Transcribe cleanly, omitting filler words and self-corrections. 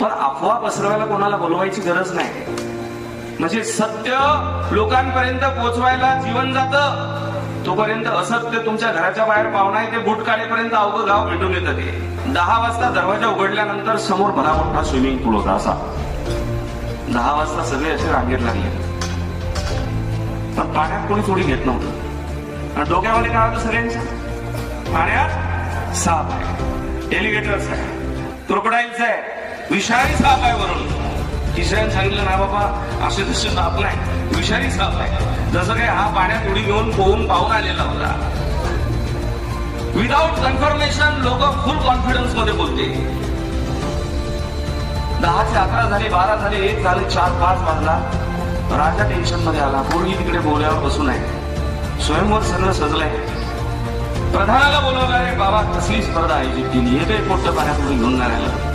पण अफवा पसरवायला कोणाला बोलवायची गरज नाही. म्हणजे सत्य लोकांपर्यंत पोहोचवायला जीवन जातं, तोपर्यंत असत्य तुमच्या घराच्या बाहेर पाहुणा आहे ते बूट काढेपर्यंत अवघं गाव भेटून येतं. ते 10 वाजता दरवाजा उघडल्यानंतर समोर भला मोठा स्विमिंग पूल होता. असा 10 वाजता सगळे असे रांगेत लागले, पण पाण्यात कोणी थोडी घेत नव्हतं. आणि डोक्यामध्ये काय होतं सगळ्यांच्या, पाण्यात साप आहे, एलिगेटर्स आहे, क्रोकोडाईल्स आहे, विषारी साप आहे. वरून किशोरांनी सांगितलं ना बाबा असे तसे साप नाही, विषारी साप आहे. जसं काही हा पाण्यात उडी घेऊन पोहून पाहून आलेला होता. विदाउट कन्फर्मेशन लोक फुल कॉन्फिडन्स मध्ये बोलते. 10 चे 11 झाले, 12 झाले, 1 झाले, 4, 5 वाजला. राजा टेन्शन मध्ये आला. पोरगी तिकडे बोल्यावर बसून आहे, स्वयंवर सगळं सजलंय. प्रधानाला बोलवलं, रे बाबा कसली स्पर्धा आहे जिंकली, हे काही पोट्ट पाण्यात उडी घेऊन नाही राहिलं.